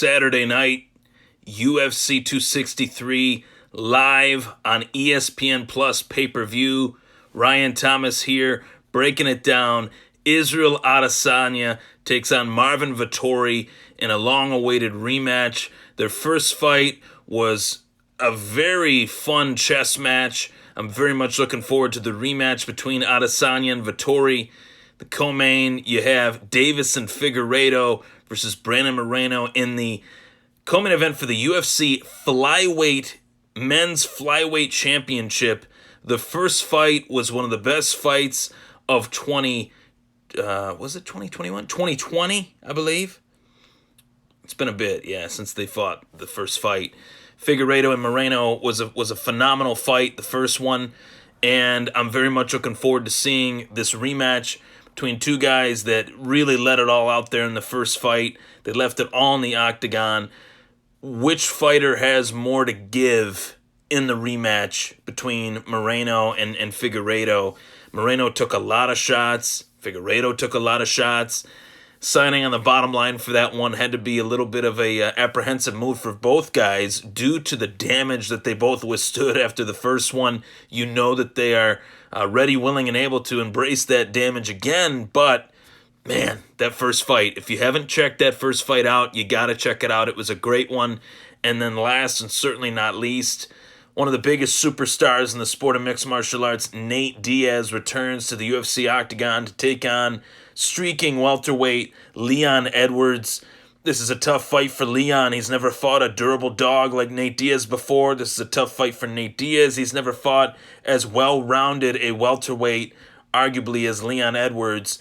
Saturday night, UFC 263 live on ESPN Plus pay-per-view. Ryan Thomas here, breaking it down. Israel Adesanya takes on Marvin Vettori in a long-awaited rematch. Their first fight was a very fun chess match. I'm very much looking forward to the rematch between Adesanya and Vettori. The co-main, you have Davis and Figueiredo versus Brandon Moreno in the co-main event for the UFC men's flyweight championship. The first fight was one of the best fights of 2021? 2020, I believe. It's been a bit, since they fought the first fight. Figueiredo and Moreno was a phenomenal fight, the first one, and I'm very much looking forward to seeing this rematch between two guys that really let it all out there in the first fight. They left it all in the octagon. Which fighter has more to give in the rematch between Moreno and Figueiredo? Moreno took a lot of shots. Figueiredo took a lot of shots. Signing on the bottom line for that one had to be a little bit of a apprehensive move for both guys due to the damage that they both withstood after the first one. You know that they are ready, willing, and able to embrace that damage again. But, man, that first fight, if you haven't checked that first fight out, you got to check it out. It was a great one. And then last and certainly not least, one of the biggest superstars in the sport of mixed martial arts, Nate Diaz, returns to the UFC octagon to take on streaking welterweight Leon Edwards. This is a tough fight for Leon. He's never fought a durable dog like Nate Diaz before. This is a tough fight for Nate Diaz. He's never fought as well-rounded a welterweight, arguably, as Leon Edwards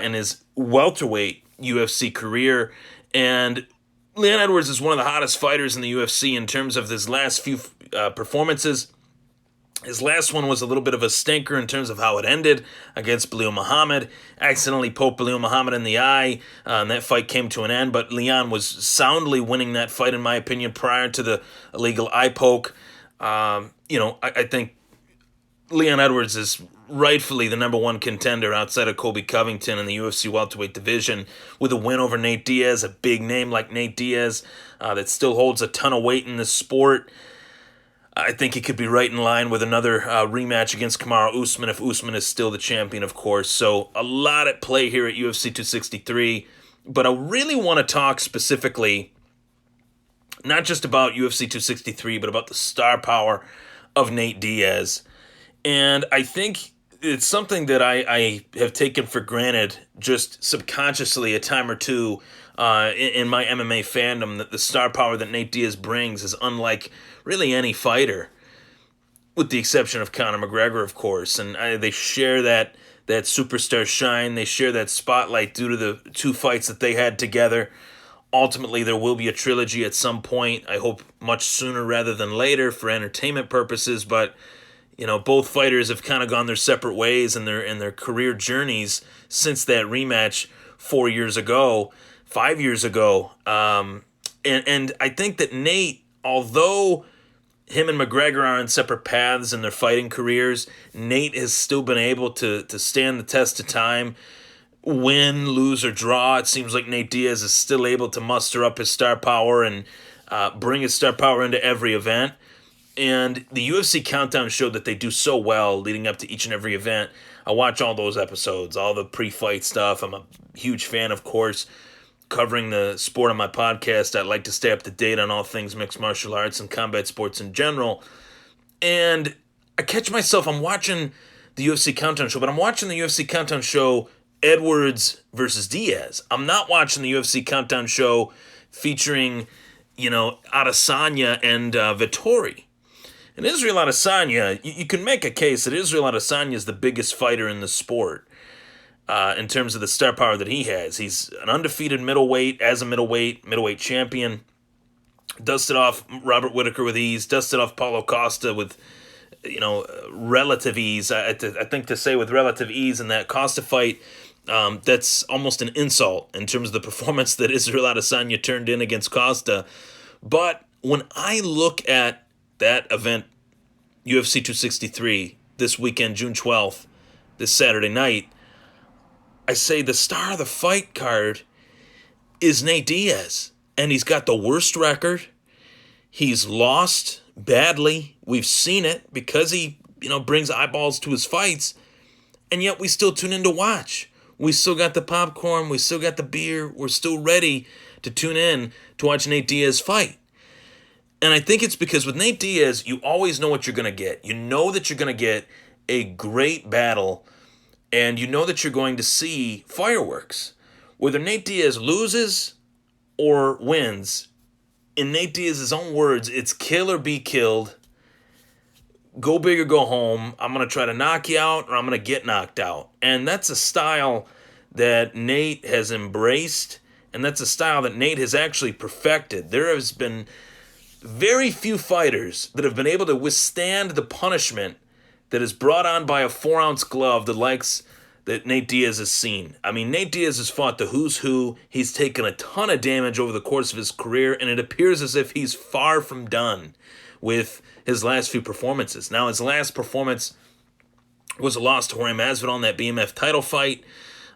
in his welterweight UFC career. And Leon Edwards is one of the hottest fighters in the UFC in terms of his last few performances. His last one was a little bit of a stinker in terms of how it ended against Belal Muhammad. Accidentally poked Belal Muhammad in the eye, and that fight came to an end. But Leon was soundly winning that fight, in my opinion, prior to the illegal eye poke. I think Leon Edwards is rightfully the number one contender outside of Colby Covington in the UFC welterweight division, with a win over Nate Diaz, a big name like Nate Diaz that still holds a ton of weight in this sport. I think he could be right in line with another rematch against Kamaru Usman if Usman is still the champion, of course. So a lot at play here at UFC 263. But I really want to talk specifically not just about UFC 263, but about the star power of Nate Diaz. And I think it's something that I have taken for granted just subconsciously a time or two in my MMA fandom, that the star power that Nate Diaz brings is unlike really any fighter, with the exception of Conor McGregor, of course. And they share that superstar shine. They share that spotlight due to the two fights that they had together. Ultimately, there will be a trilogy at some point. I hope much sooner rather than later for entertainment purposes. But both fighters have kind of gone their separate ways in their career journeys since that rematch 5 years ago. And I think that Nate, although him and McGregor are on separate paths in their fighting careers, Nate has still been able to stand the test of time. Win, lose, or draw, it seems like Nate Diaz is still able to muster up his star power and bring his star power into every event. And the UFC Countdown showed that they do so well leading up to each and every event. I watch all those episodes, all the pre-fight stuff. I'm a huge fan, of course. Covering the sport on my podcast, I like to stay up to date on all things mixed martial arts and combat sports in general. And I catch myself, I'm watching the UFC Countdown show, but I'm watching the UFC Countdown show Edwards versus Diaz. I'm not watching the UFC Countdown show featuring, Adesanya and Vettori. And Israel Adesanya, you can make a case that Israel Adesanya is the biggest fighter in the sport. In terms of the star power that he has. He's an undefeated middleweight, as a middleweight champion. Dusted off Robert Whittaker with ease, dusted off Paulo Costa with, relative ease. I think to say with relative ease in that Costa fight, that's almost an insult in terms of the performance that Israel Adesanya turned in against Costa. But when I look at that event, UFC 263, this weekend, June 12th, this Saturday night, I say the star of the fight card is Nate Diaz. and he's got the worst record. He's lost badly. We've seen it because he, brings eyeballs to his fights, and yet we still tune in to watch. We still got the popcorn. We still got the beer. We're still ready to tune in to watch Nate Diaz fight. And I think it's because with Nate Diaz, you always know what you're going to get. You know that you're going to get a great battle, and you know that you're going to see fireworks. Whether Nate Diaz loses or wins, in Nate Diaz's own words, it's kill or be killed. Go big or go home. I'm going to try to knock you out, or I'm going to get knocked out. And that's a style that Nate has embraced, and that's a style that Nate has actually perfected. There has been very few fighters that have been able to withstand the punishment that is brought on by a 4-ounce glove, the likes that Nate Diaz has seen. I mean, Nate Diaz has fought the who's who. He's taken a ton of damage over the course of his career, and it appears as if he's far from done with his last few performances. Now, his last performance was a loss to Jorge Masvidal in that BMF title fight.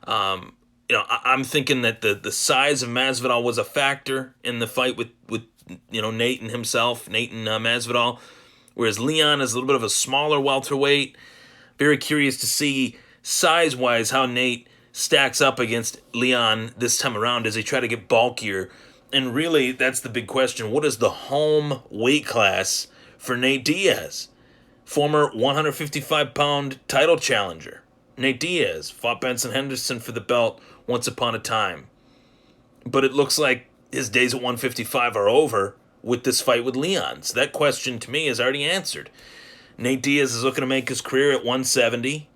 I'm thinking that the size of Masvidal was a factor in the fight with Nate and himself, Nate and Masvidal, whereas Leon is a little bit of a smaller welterweight. Very curious to see size-wise how Nate stacks up against Leon this time around as he try to get bulkier. And really, that's the big question. What is the home weight class for Nate Diaz? Former 155-pound title challenger. Nate Diaz fought Benson Henderson for the belt once upon a time. But it looks like his days at 155 are over with this fight with Leon. So that question to me is already answered. Nate Diaz is looking to make his career at 170.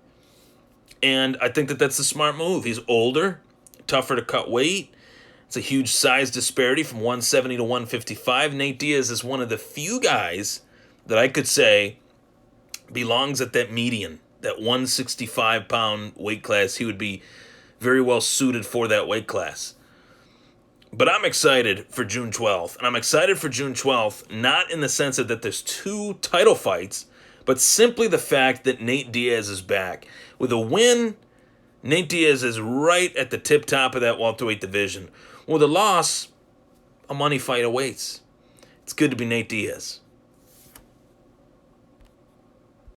And I think that that's the smart move. He's older, tougher to cut weight. It's a huge size disparity from 170 to 155. Nate Diaz is one of the few guys that I could say belongs at that median, that 165-pound weight class. He would be very well suited for that weight class. But I'm excited for June 12th. And I'm excited for June 12th, not in the sense that there's 2 title fights, but simply the fact that Nate Diaz is back. With a win, Nate Diaz is right at the tip-top of that welterweight division. With a loss, a money fight awaits. It's good to be Nate Diaz.